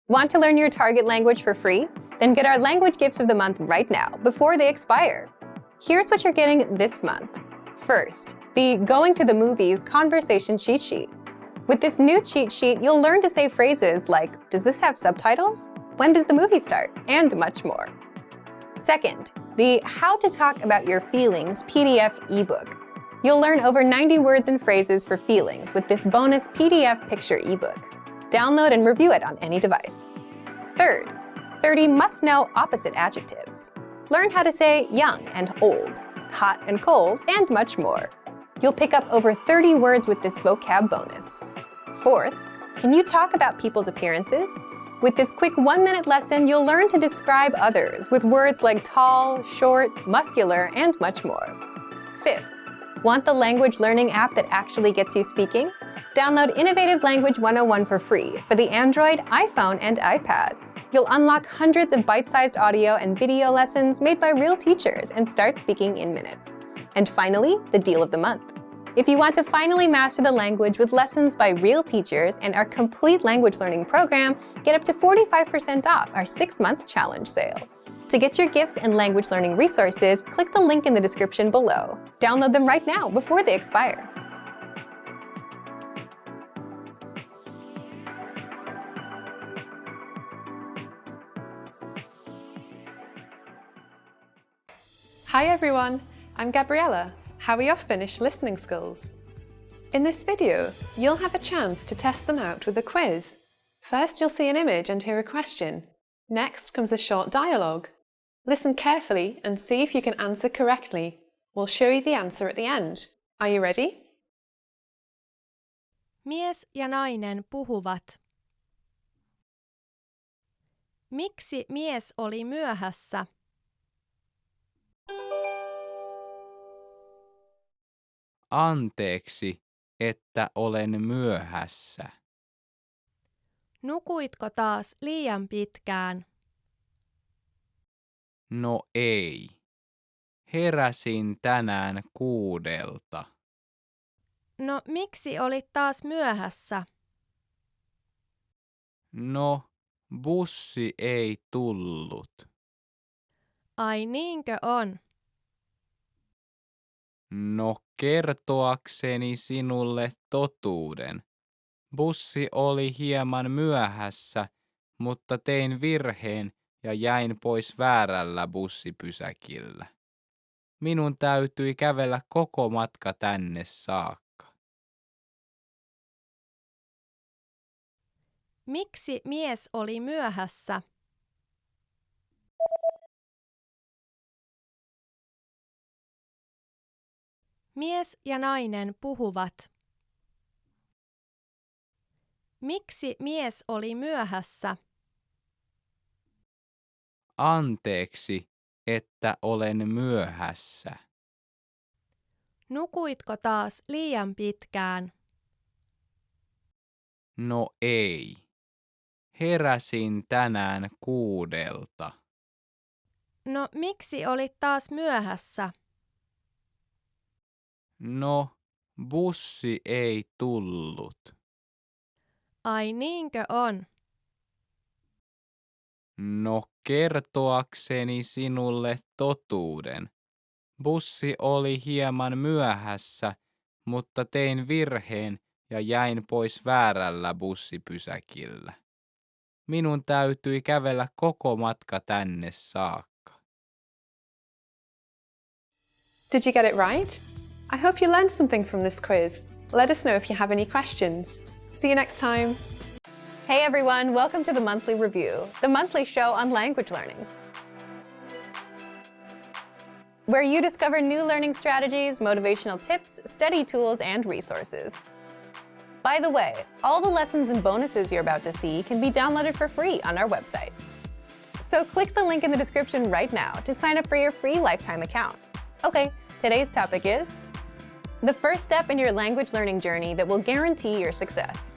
Want to learn your target language for free? Then get our language gifts of the month right now, before they expire. Here's what you're getting this month. First, the Going to the Movies Conversation Cheat Sheet. With this new cheat sheet, you'll learn to say phrases like, "Does this have subtitles? When does the movie start?" and much more. Second, the How to Talk About Your Feelings PDF ebook. You'll learn over 90 words and phrases for feelings with this bonus PDF picture ebook. Download and review it on any device. Third, 30 must-know opposite adjectives. Learn how to say young and old, hot and cold, and much more. You'll pick up over 30 words with this vocab bonus. Fourth, can you talk about people's appearances? With this quick 1-minute lesson, you'll learn to describe others with words like tall, short, muscular, and much more. Fifth, want the language learning app that actually gets you speaking? Download Innovative Language 101 for free for the Android, iPhone, and iPad. You'll unlock hundreds of bite-sized audio and video lessons made by real teachers and start speaking in minutes. And finally, the deal of the month. If you want to finally master the language with lessons by real teachers and our complete language learning program, get up to 45% off our 6-month challenge sale. To get your gifts and language learning resources, click the link in the description below. Download them right now before they expire. Hi everyone, I'm Gabriella. How are your Finnish listening skills? In this video, you'll have a chance to test them out with a quiz. First, you'll see an image and hear a question. Next comes a short dialogue. Listen carefully and see if you can answer correctly. We'll show you the answer at the end. Are you ready? Mies ja nainen puhuvat. Miksi mies oli myöhässä? Anteeksi, että olen myöhässä. Nukuitko taas liian pitkään? No ei. Heräsin tänään 6:00. No miksi olit taas myöhässä? No, bussi ei tullut. Ai niinkö on? No kertoakseni sinulle totuuden. Bussi oli hieman myöhässä, mutta tein virheen ja jäin pois väärällä bussipysäkillä. Minun täytyi kävellä koko matka tänne saakka. Miksi mies oli myöhässä? Mies ja nainen puhuvat. Miksi mies oli myöhässä? Anteeksi, että olen myöhässä. Nukuitko taas liian pitkään? No ei. Heräsin tänään 6:00. No miksi olit taas myöhässä? No, bussi ei tullut. Ai niinkö on? No kertoakseni sinulle totuuden. Bussi oli hieman myöhässä, mutta tein virheen ja jäin pois väärällä bussipysäkillä. Minun täytyi kävellä koko matka tänne saakka. Did you get it right? I hope you learned something from this quiz. Let us know if you have any questions. See you next time. Hey everyone, welcome to the Monthly Review, the monthly show on language learning, where you discover new learning strategies, motivational tips, study tools, and resources. By the way, all the lessons and bonuses you're about to see can be downloaded for free on our website. So click the link in the description right now to sign up for your free lifetime account. Okay, today's topic is the first step in your language learning journey that will guarantee your success.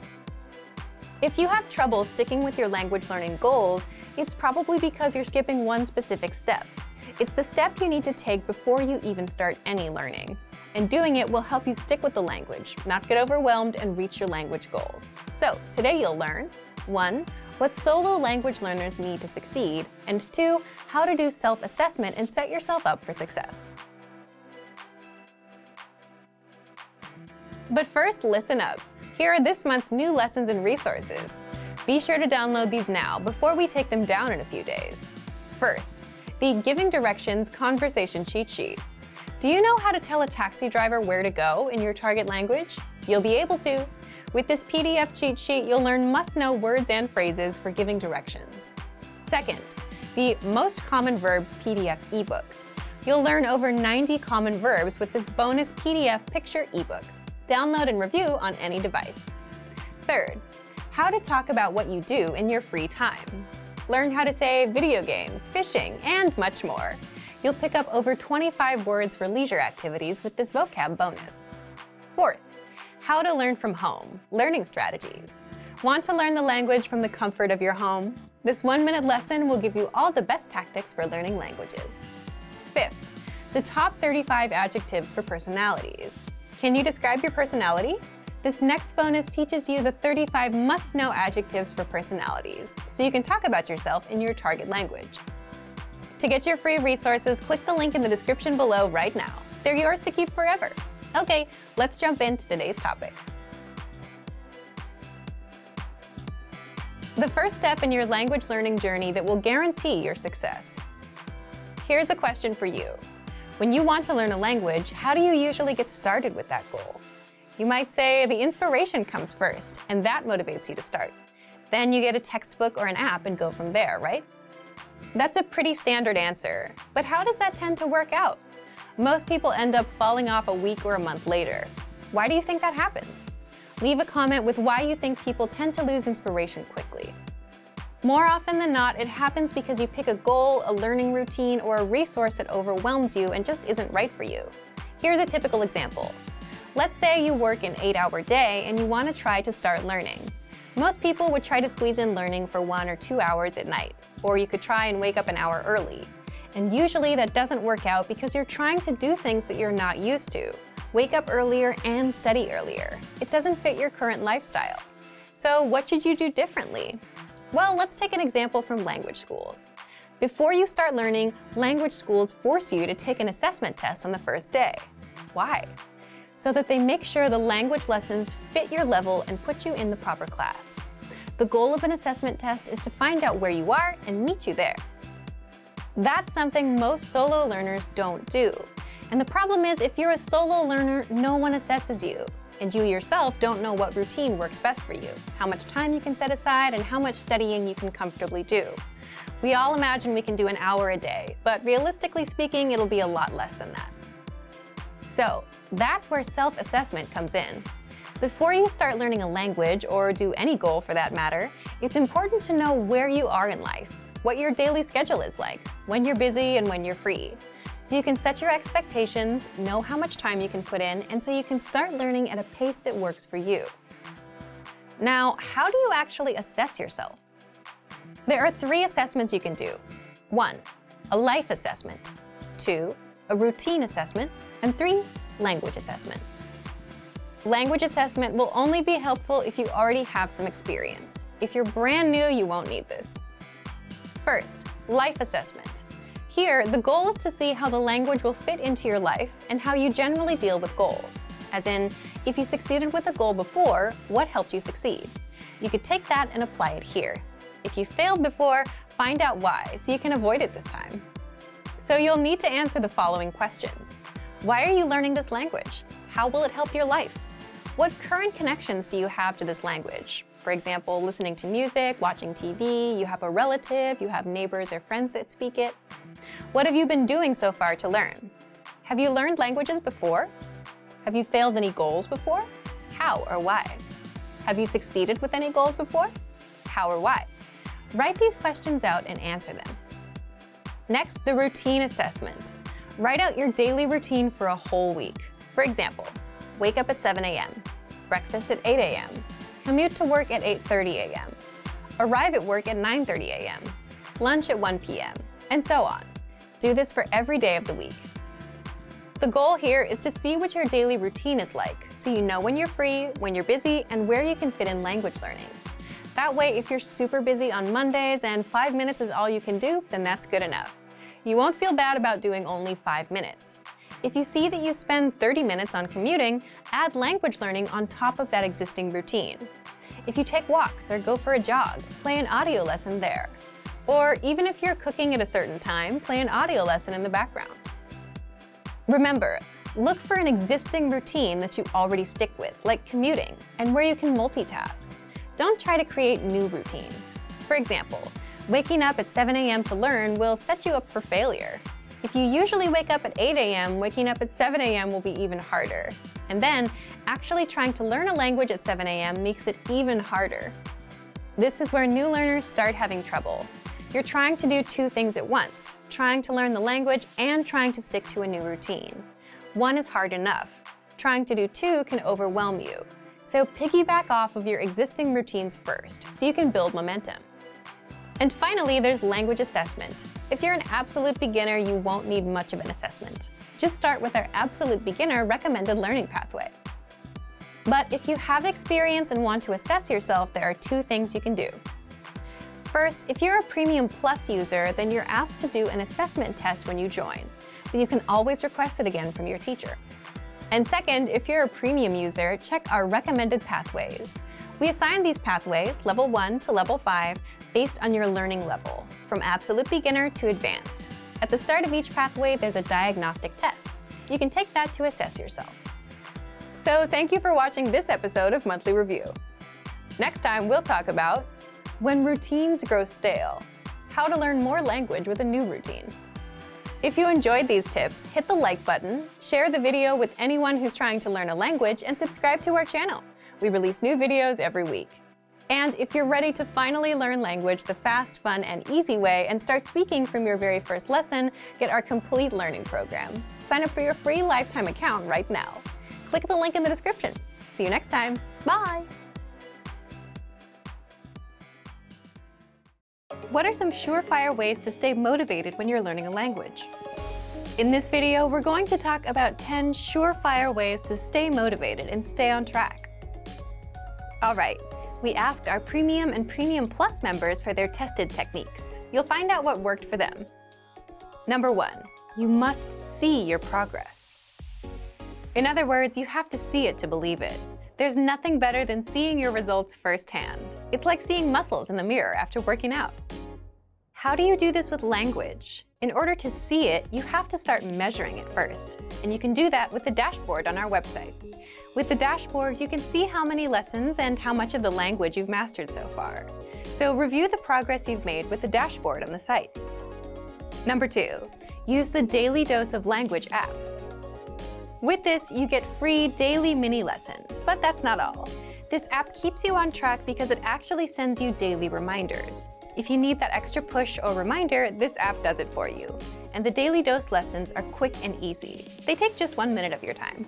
If you have trouble sticking with your language learning goals, it's probably because you're skipping one specific step. It's the step you need to take before you even start any learning. And doing it will help you stick with the language, not get overwhelmed, and reach your language goals. So today you'll learn 1. what solo language learners need to succeed, and 2, how to do self-assessment and set yourself up for success. But first, listen up. Here are this month's new lessons and resources. Be sure to download these now before we take them down in a few days. First, the Giving Directions Conversation Cheat Sheet. Do you know how to tell a taxi driver where to go in your target language? You'll be able to. With this PDF cheat sheet, you'll learn must-know words and phrases for giving directions. Second, the Most Common Verbs PDF ebook. You'll learn over 90 common verbs with this bonus PDF picture ebook. Download and review on any device. Third, how to talk about what you do in your free time. Learn how to say video games, fishing, and much more. You'll pick up over 25 words for leisure activities with this vocab bonus. Fourth, how to learn from home, learning strategies. Want to learn the language from the comfort of your home? This 1-minute lesson will give you all the best tactics for learning languages. Fifth, the top 35 adjectives for personalities. Can you describe your personality? This next bonus teaches you the 35 must-know adjectives for personalities, so you can talk about yourself in your target language. To get your free resources, click the link in the description below right now. They're yours to keep forever. Okay, let's jump into today's topic. The first step in your language learning journey that will guarantee your success. Here's a question for you. When you want to learn a language, how do you usually get started with that goal? You might say the inspiration comes first, and that motivates you to start. Then you get a textbook or an app and go from there, right? That's a pretty standard answer, but how does that tend to work out? Most people end up falling off a week or a month later. Why do you think that happens? Leave a comment with why you think people tend to lose inspiration quickly. More often than not, it happens because you pick a goal, a learning routine, or a resource that overwhelms you and just isn't right for you. Here's a typical example. Let's say you work an 8-hour day and you want to try to start learning. Most people would try to squeeze in learning for 1 or 2 hours at night, or you could try and wake up an hour early. And usually that doesn't work out because you're trying to do things that you're not used to. Wake up earlier and study earlier. It doesn't fit your current lifestyle. So what should you do differently? Well, let's take an example from language schools. Before you start learning, language schools force you to take an assessment test on the first day. Why? So that they make sure the language lessons fit your level and put you in the proper class. The goal of an assessment test is to find out where you are and meet you there. That's something most solo learners don't do. And the problem is, if you're a solo learner, no one assesses you. And you yourself don't know what routine works best for you, how much time you can set aside, and how much studying you can comfortably do. We all imagine we can do an hour a day, but realistically speaking, it'll be a lot less than that. So that's where self-assessment comes in. Before you start learning a language, or do any goal for that matter, it's important to know where you are in life, what your daily schedule is like, when you're busy and when you're free. So you can set your expectations, know how much time you can put in, and so you can start learning at a pace that works for you. Now, how do you actually assess yourself? There are 3 assessments you can do. 1, a life assessment. 2, a routine assessment. And 3, language assessment. Language assessment will only be helpful if you already have some experience. If you're brand new, you won't need this. First, life assessment. Here, the goal is to see how the language will fit into your life and how you generally deal with goals. As in, if you succeeded with a goal before, what helped you succeed? You could take that and apply it here. If you failed before, find out why so you can avoid it this time. So you'll need to answer the following questions. Why are you learning this language? How will it help your life? What current connections do you have to this language? For example, listening to music, watching TV, you have a relative, you have neighbors or friends that speak it. What have you been doing so far to learn? Have you learned languages before? Have you failed any goals before? How or why? Have you succeeded with any goals before? How or why? Write these questions out and answer them. Next, the routine assessment. Write out your daily routine for a whole week. For example, wake up at 7 a.m., breakfast at 8 a.m., commute to work at 8:30 a.m., arrive at work at 9:30 a.m., lunch at 1 p.m., and so on. Do this for every day of the week. The goal here is to see what your daily routine is like, so you know when you're free, when you're busy, and where you can fit in language learning. That way, if you're super busy on Mondays and 5 minutes is all you can do, then that's good enough. You won't feel bad about doing only 5 minutes. If you see that you spend 30 minutes on commuting, add language learning on top of that existing routine. If you take walks or go for a jog, play an audio lesson there. Or even if you're cooking at a certain time, play an audio lesson in the background. Remember, look for an existing routine that you already stick with, like commuting, and where you can multitask. Don't try to create new routines. For example, waking up at 7 a.m. to learn will set you up for failure. If you usually wake up at 8 a.m., waking up at 7 a.m. will be even harder. And then, actually trying to learn a language at 7 a.m. makes it even harder. This is where new learners start having trouble. You're trying to do two things at once, trying to learn the language and trying to stick to a new routine. One is hard enough. Trying to do two can overwhelm you. So piggyback off of your existing routines first, so you can build momentum. And finally, there's language assessment. If you're an absolute beginner, you won't need much of an assessment. Just start with our absolute beginner recommended learning pathway. But if you have experience and want to assess yourself, there are two things you can do. First, if you're a Premium Plus user, then you're asked to do an assessment test when you join, but you can always request it again from your teacher. And second, if you're a Premium user, check our recommended pathways. We assign these pathways, level 1 to level 5, based on your learning level, from absolute beginner to advanced. At the start of each pathway, there's a diagnostic test. You can take that to assess yourself. So thank you for watching this episode of Monthly Review. Next time, we'll talk about when routines grow stale, how to learn more language with a new routine. If you enjoyed these tips, hit the like button, share the video with anyone who's trying to learn a language, and subscribe to our channel. We release new videos every week. And if you're ready to finally learn language the fast, fun, and easy way and start speaking from your very first lesson, get our complete learning program. Sign up for your free lifetime account right now. Click the link in the description. See you next time. Bye! What are some surefire ways to stay motivated when you're learning a language? In this video, we're going to talk about 10 surefire ways to stay motivated and stay on track. All right, we asked our Premium and Premium Plus members for their tested techniques. You'll find out what worked for them. Number 1, you must see your progress. In other words, you have to see it to believe it. There's nothing better than seeing your results firsthand. It's like seeing muscles in the mirror after working out. How do you do this with language? In order to see it, you have to start measuring it first. And you can do that with the dashboard on our website. With the dashboard, you can see how many lessons and how much of the language you've mastered so far. So review the progress you've made with the dashboard on the site. Number 2, use the Daily Dose of Language app. With this, you get free daily mini lessons, but that's not all. This app keeps you on track because it actually sends you daily reminders. If you need that extra push or reminder, this app does it for you. And the Daily Dose lessons are quick and easy. They take just 1 minute of your time.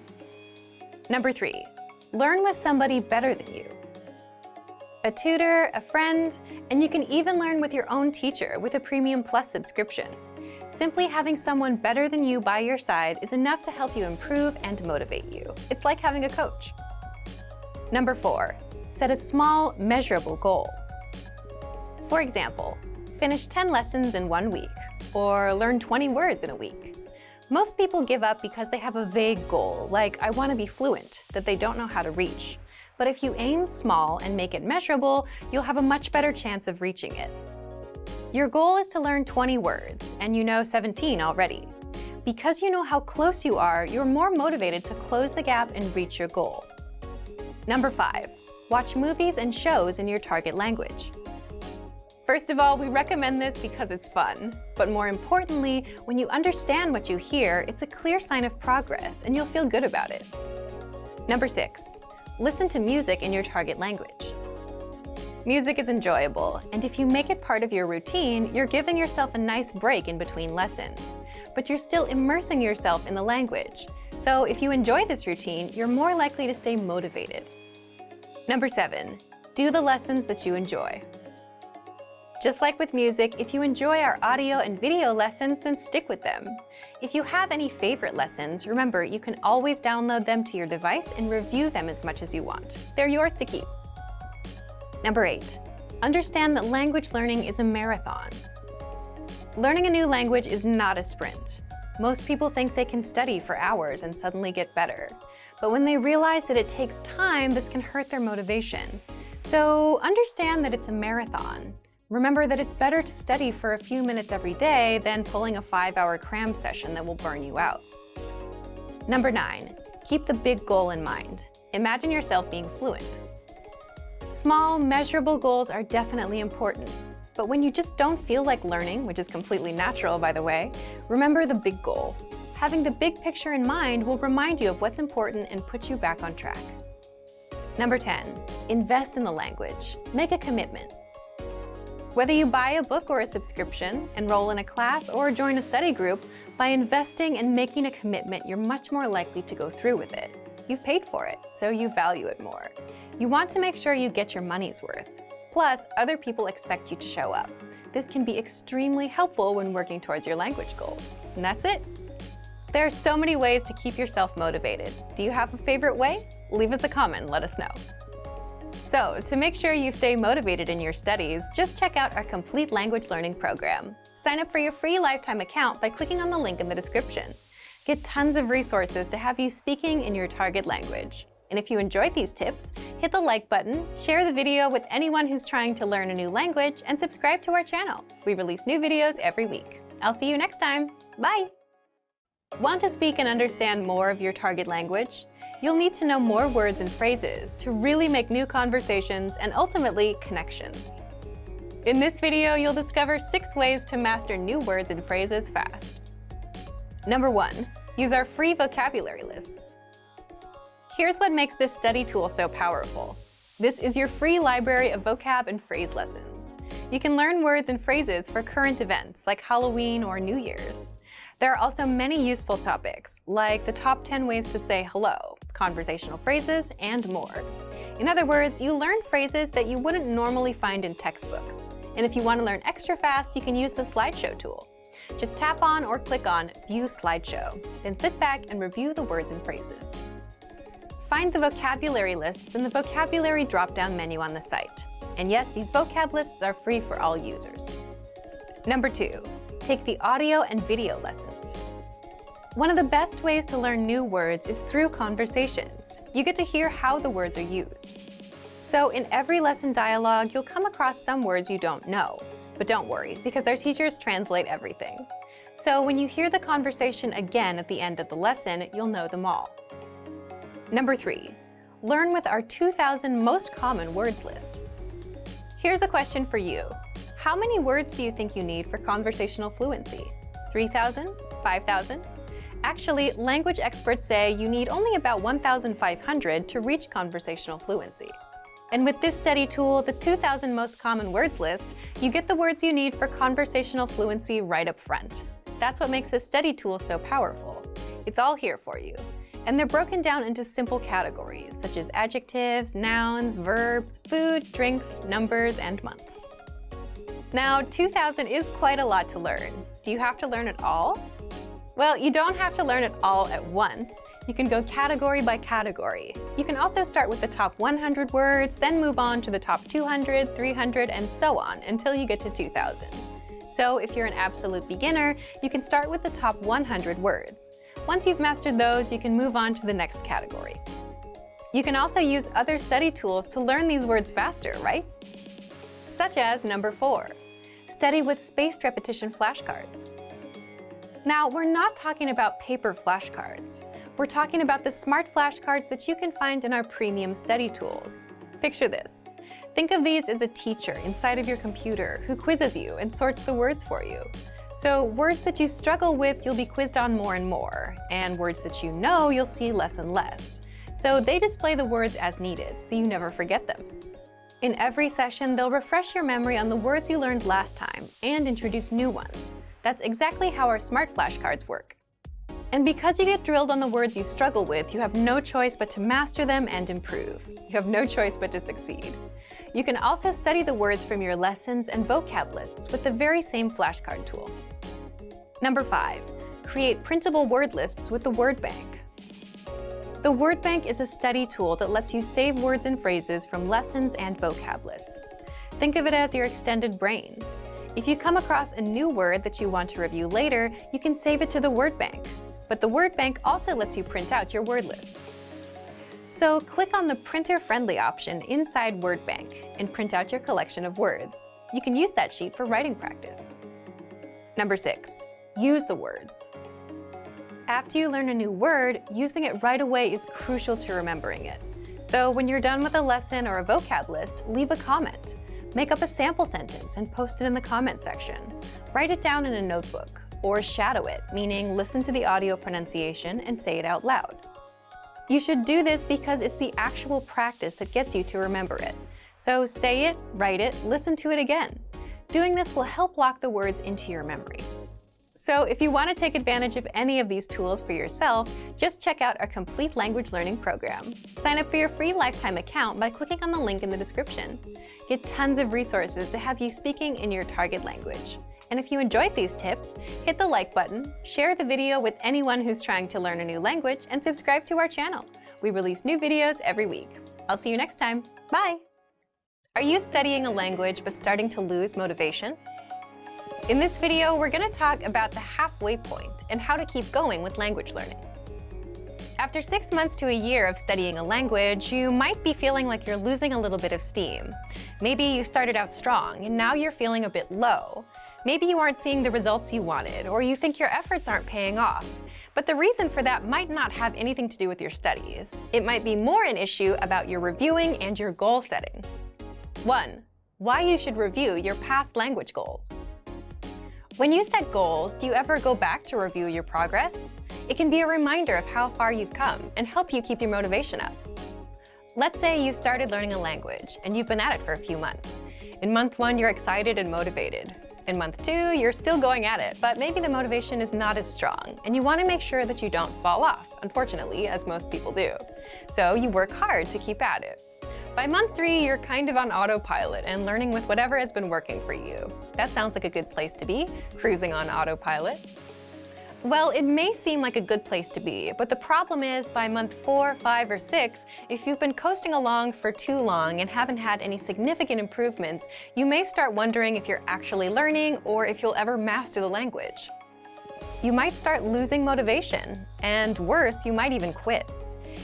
Number 3, learn with somebody better than you. A tutor, a friend, and you can even learn with your own teacher with a Premium Plus subscription. Simply having someone better than you by your side is enough to help you improve and motivate you. It's like having a coach. Number 4, set a small, measurable goal. For example, finish 10 lessons in 1 week, or learn 20 words in a week. Most people give up because they have a vague goal, like I want to be fluent, that they don't know how to reach. But if you aim small and make it measurable, you'll have a much better chance of reaching it. Your goal is to learn 20 words, and you know 17 already. Because you know how close you are, you're more motivated to close the gap and reach your goal. Number 5, watch movies and shows in your target language. First of all, we recommend this because it's fun. But more importantly, when you understand what you hear, it's a clear sign of progress, and you'll feel good about it. Number 6, listen to music in your target language. Music is enjoyable, and if you make it part of your routine, you're giving yourself a nice break in between lessons. But you're still immersing yourself in the language. So if you enjoy this routine, you're more likely to stay motivated. Number 7, do the lessons that you enjoy. Just like with music, if you enjoy our audio and video lessons, then stick with them. If you have any favorite lessons, remember you can always download them to your device and review them as much as you want. They're yours to keep. Number 8, Understand that language learning is a marathon. Learning a new language is not a sprint. Most people think they can study for hours and suddenly get better. But when they realize that it takes time, this can hurt their motivation. So understand that it's a marathon. Remember that it's better to study for a few minutes every day than pulling a 5-hour cram session that will burn you out. Number 9, keep the big goal in mind. Imagine yourself being fluent. Small, measurable goals are definitely important. But when you just don't feel like learning, which is completely natural by the way, remember the big goal. Having the big picture in mind will remind you of what's important and put you back on track. Number 10, invest in the language. Make a commitment. Whether you buy a book or a subscription, enroll in a class, or join a study group, by investing and making a commitment, you're much more likely to go through with it. You've paid for it, so you value it more. You want to make sure you get your money's worth. Plus, other people expect you to show up. This can be extremely helpful when working towards your language goals. And that's it. There are so many ways to keep yourself motivated. Do you have a favorite way? Leave us a comment and let us know. So, to make sure you stay motivated in your studies, just check out our complete language learning program. Sign up for your free lifetime account by clicking on the link in the description. Get tons of resources to have you speaking in your target language. And if you enjoyed these tips, hit the like button, share the video with anyone who's trying to learn a new language, and subscribe to our channel. We release new videos every week. I'll see you next time. Bye! Want to speak and understand more of your target language? You'll need to know more words and phrases to really make new conversations and ultimately connections. In this video, you'll discover 6 ways to master new words and phrases fast. Number 1, use our free vocabulary lists. Here's what makes this study tool so powerful. This is your free library of vocab and phrase lessons. You can learn words and phrases for current events like Halloween or New Year's. There are also many useful topics, like the top 10 ways to say hello, conversational phrases, and more. In other words, you learn phrases that you wouldn't normally find in textbooks. And if you want to learn extra fast, you can use the slideshow tool. Just tap on or click on View Slideshow, then sit back and review the words and phrases. Find the vocabulary lists in the vocabulary drop-down menu on the site. And yes, these vocab lists are free for all users. Number 2, take the audio and video lessons. One of the best ways to learn new words is through conversations. You get to hear how the words are used. So in every lesson dialogue, you'll come across some words you don't know. But don't worry, because our teachers translate everything. So when you hear the conversation again at the end of the lesson, you'll know them all. Number 3, learn with our 2,000 most common words list. Here's a question for you. How many words do you think you need for conversational fluency? 3,000? 5,000? Actually, language experts say you need only about 1,500 to reach conversational fluency. And with this study tool, the 2,000 most common words list, you get the words you need for conversational fluency right up front. That's what makes this study tool so powerful. It's all here for you. And they're broken down into simple categories, such as adjectives, nouns, verbs, food, drinks, numbers, and months. Now, 2,000 is quite a lot to learn. Do you have to learn it all? Well, you don't have to learn it all at once. You can go category by category. You can also start with the top 100 words, then move on to the top 200, 300, and so on until you get to 2,000. So if you're an absolute beginner, you can start with the top 100 words. Once you've mastered those, you can move on to the next category. You can also use other study tools to learn these words faster, right? Such as number 4, study with spaced repetition flashcards. Now, we're not talking about paper flashcards. We're talking about the smart flashcards that you can find in our premium study tools. Picture this. Think of these as a teacher inside of your computer who quizzes you and sorts the words for you. So words that you struggle with, you'll be quizzed on more and more, and words that you know, you'll see less and less. So they display the words as needed, so you never forget them. In every session, they'll refresh your memory on the words you learned last time and introduce new ones. That's exactly how our smart flashcards work. And because you get drilled on the words you struggle with, you have no choice but to master them and improve. You have no choice but to succeed. You can also study the words from your lessons and vocab lists with the very same flashcard tool. Number 5, create printable word lists with the word bank. The word bank is a study tool that lets you save words and phrases from lessons and vocab lists. Think of it as your extended brain. If you come across a new word that you want to review later, you can save it to the word bank. But the word bank also lets you print out your word lists. So click on the printer-friendly option inside Word Bank and print out your collection of words. You can use that sheet for writing practice. Number 6, use the words. After you learn a new word, using it right away is crucial to remembering it. So when you're done with a lesson or a vocab list, leave a comment. Make up a sample sentence and post it in the comment section. Write it down in a notebook, or shadow it, meaning listen to the audio pronunciation and say it out loud. You should do this because it's the actual practice that gets you to remember it. So say it, write it, listen to it again. Doing this will help lock the words into your memory. So if you want to take advantage of any of these tools for yourself, just check out our complete language learning program. Sign up for your free lifetime account by clicking on the link in the description. Get tons of resources to have you speaking in your target language. And if you enjoyed these tips, hit the like button, share the video with anyone who's trying to learn a new language, and subscribe to our channel. We release new videos every week. I'll see you next time. Bye! Are you studying a language but starting to lose motivation? In this video, we're going to talk about the halfway point and how to keep going with language learning. After 6 months to a year of studying a language, you might be feeling like you're losing a little bit of steam. Maybe you started out strong and now you're feeling a bit low. Maybe you aren't seeing the results you wanted, or you think your efforts aren't paying off. But the reason for that might not have anything to do with your studies. It might be more an issue about your reviewing and your goal setting. 1. Why you should review your past language goals. When you set goals, do you ever go back to review your progress? It can be a reminder of how far you've come and help you keep your motivation up. Let's say you started learning a language and you've been at it for a few months. In month 1, you're excited and motivated. In month 2, you're still going at it, but maybe the motivation is not as strong, and you want to make sure that you don't fall off, unfortunately, as most people do. So you work hard to keep at it. By month 3, you're kind of on autopilot and learning with whatever has been working for you. That sounds like a good place to be, cruising on autopilot. Well, it may seem like a good place to be, but the problem is by month 4, 5, or 6, if you've been coasting along for too long and haven't had any significant improvements, you may start wondering if you're actually learning or if you'll ever master the language. You might start losing motivation, and worse, you might even quit.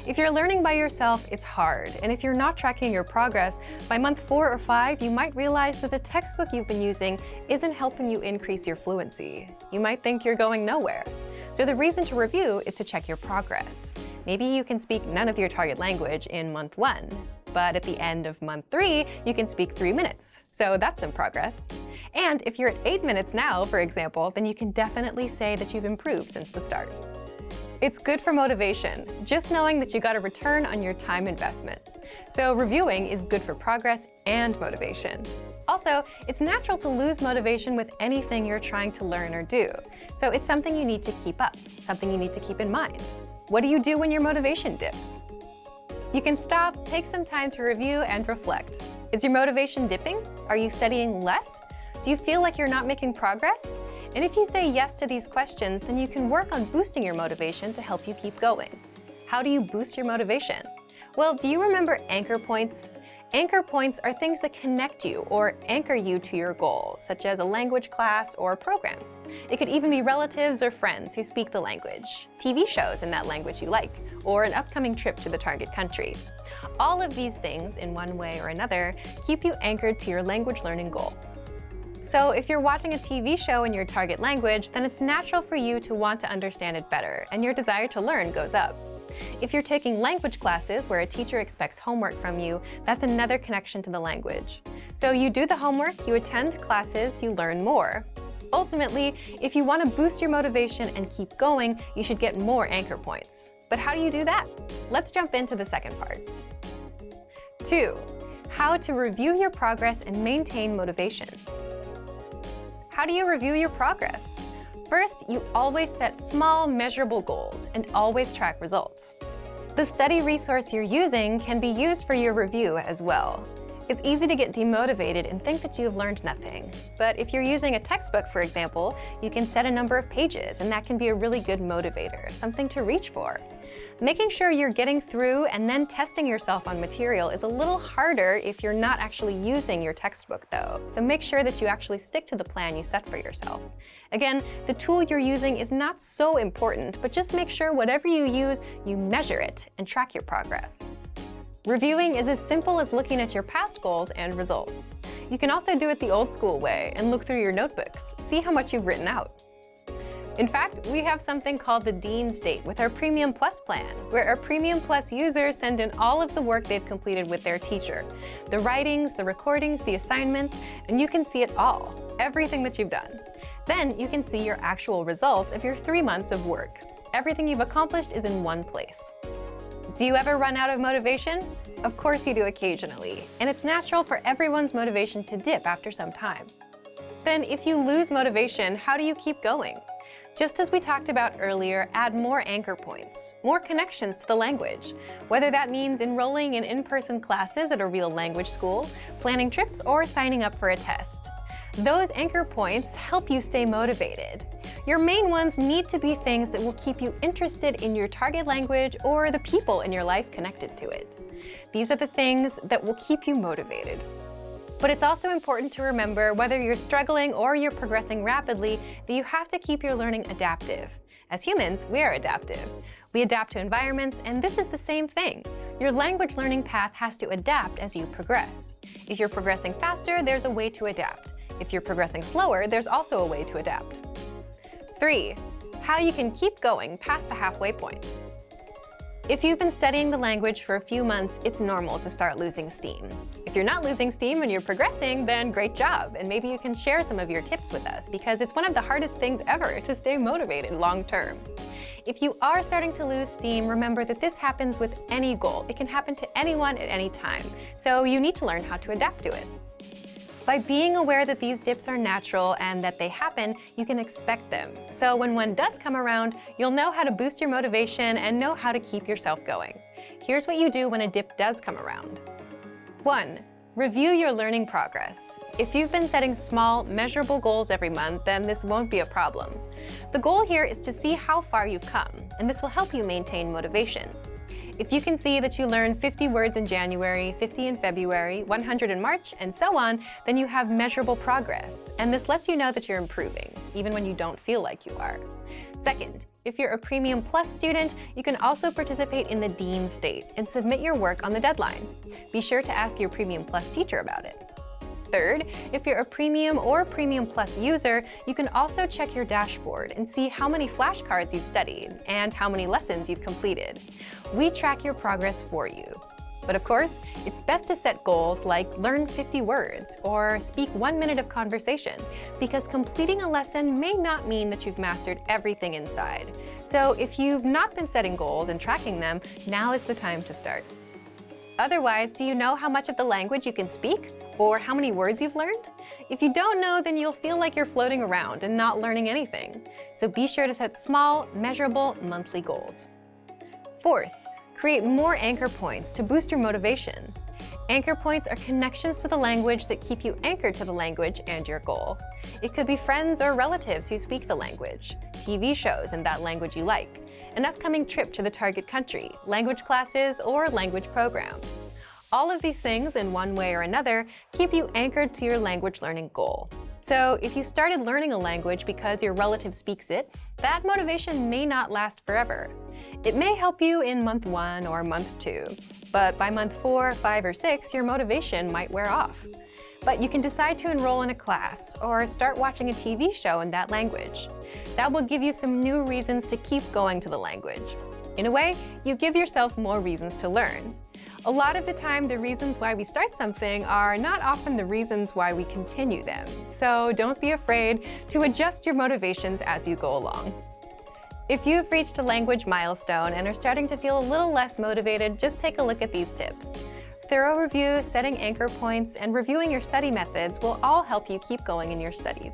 If you're learning by yourself, it's hard, and if you're not tracking your progress, by month 4 or 5, you might realize that the textbook you've been using isn't helping you increase your fluency. You might think you're going nowhere. So the reason to review is to check your progress. Maybe you can speak none of your target language in month 1, but at the end of month 3, you can speak 3 minutes. So that's some progress. And if you're at 8 minutes now, for example, then you can definitely say that you've improved since the start. It's good for motivation, just knowing that you got a return on your time investment. So reviewing is good for progress and motivation. Also, it's natural to lose motivation with anything you're trying to learn or do. So it's something you need to keep up, something you need to keep in mind. What do you do when your motivation dips? You can stop, take some time to review and reflect. Is your motivation dipping? Are you studying less? Do you feel like you're not making progress? And if you say yes to these questions, then you can work on boosting your motivation to help you keep going. How do you boost your motivation? Well, do you remember anchor points? Anchor points are things that connect you or anchor you to your goal, such as a language class or a program. It could even be relatives or friends who speak the language, TV shows in that language you like, or an upcoming trip to the target country. All of these things, in one way or another, keep you anchored to your language learning goal. So if you're watching a TV show in your target language, then it's natural for you to want to understand it better, and your desire to learn goes up. If you're taking language classes where a teacher expects homework from you, that's another connection to the language. So you do the homework, you attend classes, you learn more. Ultimately, if you want to boost your motivation and keep going, you should get more anchor points. But how do you do that? Let's jump into the second part. 2. How to review your progress and maintain motivation. How do you review your progress? First, you always set small, measurable goals and always track results. The study resource you're using can be used for your review as well. It's easy to get demotivated and think that you have learned nothing. But if you're using a textbook, for example, you can set a number of pages, and that can be a really good motivator, something to reach for. Making sure you're getting through and then testing yourself on material is a little harder if you're not actually using your textbook, though. So make sure that you actually stick to the plan you set for yourself. Again, the tool you're using is not so important, but just make sure whatever you use, you measure it and track your progress. Reviewing is as simple as looking at your past goals and results. You can also do it the old school way and look through your notebooks, see how much you've written out. In fact, we have something called the Dean's Date with our Premium Plus plan, where our Premium Plus users send in all of the work they've completed with their teacher. The writings, the recordings, the assignments, and you can see it all, everything that you've done. Then you can see your actual results of your 3 months of work. Everything you've accomplished is in one place. Do you ever run out of motivation? Of course you do occasionally, and it's natural for everyone's motivation to dip after some time. Then if you lose motivation, how do you keep going? Just as we talked about earlier, add more anchor points, more connections to the language, whether that means enrolling in in-person classes at a real language school, planning trips, or signing up for a test. Those anchor points help you stay motivated. Your main ones need to be things that will keep you interested in your target language or the people in your life connected to it. These are the things that will keep you motivated. But it's also important to remember, whether you're struggling or you're progressing rapidly, that you have to keep your learning adaptive. As humans, we are adaptive. We adapt to environments, and this is the same thing. Your language learning path has to adapt as you progress. If you're progressing faster, there's a way to adapt. If you're progressing slower, there's also a way to adapt. 3. How you can keep going past the halfway point. If you've been studying the language for a few months, it's normal to start losing steam. If you're not losing steam and you're progressing, then great job, and maybe you can share some of your tips with us, because it's one of the hardest things ever to stay motivated long term. If you are starting to lose steam, remember that this happens with any goal. It can happen to anyone at any time, so you need to learn how to adapt to it. By being aware that these dips are natural and that they happen, you can expect them. So when one does come around, you'll know how to boost your motivation and know how to keep yourself going. Here's what you do when a dip does come around. 1. Review your learning progress. If you've been setting small, measurable goals every month, then this won't be a problem. The goal here is to see how far you've come, and this will help you maintain motivation. If you can see that you learned 50 words in January, 50 in February, 100 in March, and so on, then you have measurable progress, and this lets you know that you're improving, even when you don't feel like you are. Second, if you're a Premium Plus student, you can also participate in the Dean's Date and submit your work on the deadline. Be sure to ask your Premium Plus teacher about it. Third, if you're a Premium or Premium Plus user, you can also check your dashboard and see how many flashcards you've studied and how many lessons you've completed. We track your progress for you. But of course, it's best to set goals like learn 50 words or speak 1 minute of conversation, because completing a lesson may not mean that you've mastered everything inside. So if you've not been setting goals and tracking them, now is the time to start. Otherwise, do you know how much of the language you can speak? Or how many words you've learned? If you don't know, then you'll feel like you're floating around and not learning anything. So be sure to set small, measurable, monthly goals. Fourth, create more anchor points to boost your motivation. Anchor points are connections to the language that keep you anchored to the language and your goal. It could be friends or relatives who speak the language, TV shows in that language you like, an upcoming trip to the target country, language classes, or language programs. All of these things, in one way or another, keep you anchored to your language learning goal. So if you started learning a language because your relative speaks it, that motivation may not last forever. It may help you in month 1 or month 2, but by month 4, 5, or 6, your motivation might wear off. But you can decide to enroll in a class or start watching a TV show in that language. That will give you some new reasons to keep going to the language. In a way, you give yourself more reasons to learn. A lot of the time, the reasons why we start something are not often the reasons why we continue them. So don't be afraid to adjust your motivations as you go along. If you've reached a language milestone and are starting to feel a little less motivated, just take a look at these tips. Thorough review, setting anchor points, and reviewing your study methods will all help you keep going in your studies.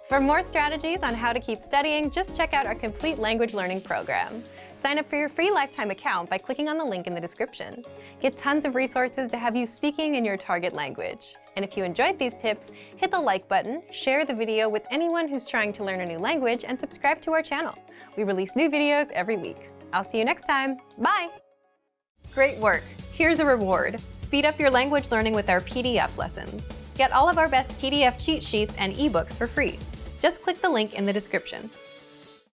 For more strategies on how to keep studying, just check out our complete language learning program. Sign up for your free lifetime account by clicking on the link in the description. Get tons of resources to have you speaking in your target language. And if you enjoyed these tips, hit the like button, share the video with anyone who's trying to learn a new language, and subscribe to our channel. We release new videos every week. I'll see you next time. Bye! Great work! Here's a reward. Speed up your language learning with our PDF lessons. Get all of our best PDF cheat sheets and ebooks for free. Just click the link in the description.